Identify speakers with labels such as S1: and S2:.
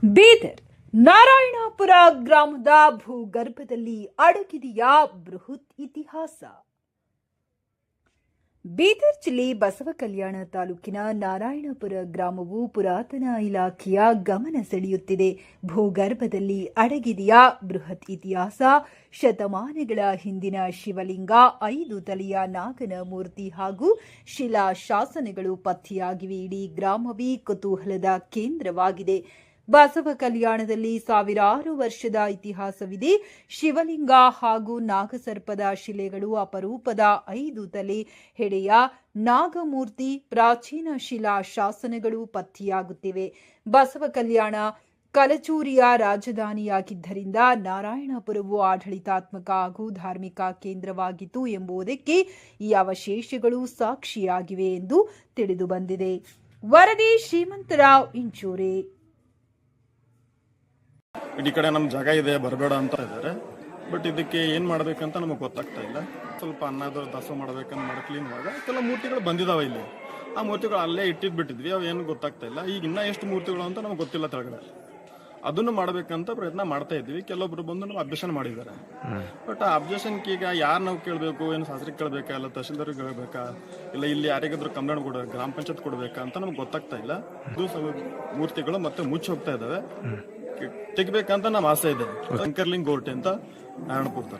S1: ಬೀದರ್ ನಾರಾಯಣಪುರ ಗ್ರಾಮದ ಭೂಗರ್ಭದಲ್ಲಿ ಅಡಗಿದೆಯಾ ಬೃಹತ್ ಇತಿಹಾಸ. ಬೀದರ್ ಜಿಲ್ಲೆ ಬಸವಕಲ್ಯಾಣ ತಾಲೂಕಿನ ನಾರಾಯಣಪುರ ಗ್ರಾಮವು ಪುರಾತನ ಇಲಾಖೆಯ ಗಮನ ಸೆಳೆಯುತ್ತಿದೆ. ಭೂಗರ್ಭದಲ್ಲಿ ಅಡಗಿದೆಯಾ ಬೃಹತ್ ಇತಿಹಾಸ. ಶತಮಾನಗಳ ಹಿಂದಿನ ಶಿವಲಿಂಗ, 5 ತಲೆಯ ನಾಗನ ಮೂರ್ತಿ ಹಾಗೂ ಶಿಲಾ ಶಾಸನಗಳು ಪತ್ತೆಯಾಗಿವೆ. ಇಡೀ ಗ್ರಾಮವೇ ಕುತೂಹಲದ ಕೇಂದ್ರವಾಗಿದೆ. ಬಸವ ಕಲ್ಯಾಣದಲ್ಲಿ ಸಾವಿರಾರು ವರ್ಷದ ಇತಿಹಾಸವಿದೆ. ಶಿವಲಿಂಗ ಹಾಗೂ ನಾಗಸರ್ಪದ ಶಿಲೆಗಳು, ಅಪರೂಪದ 5 ತಲೆ ಹೆಡೆಯ ನಾಗಮೂರ್ತಿ, ಪ್ರಾಚೀನ ಶಿಲಾ ಶಾಸನಗಳು ಪತ್ತೆಯಾಗುತ್ತಿವೆ. ಬಸವ ಕಲ್ಯಾಣ ಕಲಚೂರಿಯ ರಾಜಧಾನಿಯಾಗಿದ್ದರಿಂದ ನಾರಾಯಣಪುರವು ಆಡಳಿತಾತ್ಮಕ ಹಾಗೂ ಧಾರ್ಮಿಕ ಕೇಂದ್ರವಾಗಿತ್ತು ಎಂಬುದಕ್ಕೆ ಈ ಅವಶೇಷಗಳು ಸಾಕ್ಷಿಯಾಗಿವೆ ಎಂದು ತಿಳಿದುಬಂದಿದೆ. ವರದಿ ಶ್ರೀಮಂತರಾವ್ ಇಂಚೂರೆ.
S2: ಈ ಕಡೆ ನಮ್ಮ ಜಾಗ ಇದೆ, ಬರಬೇಡ ಅಂತ ಇದ್ದಾರೆ. ಬಟ್ ಇದಕ್ಕೆ ಏನು ಮಾಡಬೇಕಂತ ನಮಗೆ ಗೊತ್ತಾಗ್ತಾ ಇಲ್ಲ. ಸ್ವಲ್ಪ ಅನ್ನದ ದಾಸೋಹ ಮಾಡಬೇಕಂತ ಮಾಡ್ಕ್ಲೀನುವಾಗ ಕೆಲವು ಮೂರ್ತಿಗಳು ಬಂದಿದ್ದಾವೆ ಇಲ್ಲಿ. ಆ ಮೂರ್ತಿಗಳು ಅಲ್ಲೇ ಬಿಟ್ಟಿದ್ವಿ, ಅವು ಏನು ಗೊತ್ತಾಗ್ತಾ ಇಲ್ಲ. ಈಗ ಇನ್ನೂ ಎಷ್ಟು ಮೂರ್ತಿಗಳು ಅಂತ ನಮ್ಗೆ ಗೊತ್ತಿಲ್ಲ ತೆಳಗಡೆ. ಅದನ್ನು ಮಾಡಬೇಕಂತ ಪ್ರಯತ್ನ ಮಾಡ್ತಾ ಇದ್ವಿ. ಕೆಲವೊಬ್ರು ಬಂದು ನಾವು ಅಬ್ಜೆಕ್ಷನ್ ಮಾಡಿದ್ದಾರೆ. ಬಟ್ ಆ ಅಬ್ಜೆಕ್ಷನ್ಗೆ ಈಗ ಯಾರು ನಾವು ಕೇಳಬೇಕು, ಏನು ಶಾಸ್ತ್ರಿಗೆ ಕೇಳಬೇಕಾ, ಇಲ್ಲ ತಹಶೀಲ್ದಾರ್ಗೆ ಕೇಳಬೇಕಾ, ಇಲ್ಲ ಇಲ್ಲಿ ಯಾರಿಗಾದ್ರೂ ಕಂಪ್ಲೇಂಟ್ ಕೊಡ ಗ್ರಾಮ ಪಂಚಾಯತ್ ಕೊಡಬೇಕಾ ಅಂತ ನಮ್ಗೆ ಗೊತ್ತಾಗ್ತಾ ಇಲ್ಲ. ಇದು ಮೂರ್ತಿಗಳು ಮತ್ತೆ ಮುಚ್ಚಿ ಹೋಗ್ತಾ ಇದ್ದಾವೆ. ತೆಗಿಬೇಕಂತ ನಮ್ಮ ಆಸೆ ಇದೆ. ಶಂಕರ್ಲಿಂಗ್ ಗೋರ್ಟೆ ಅಂತ ನಾರಾಯಣಪುರ.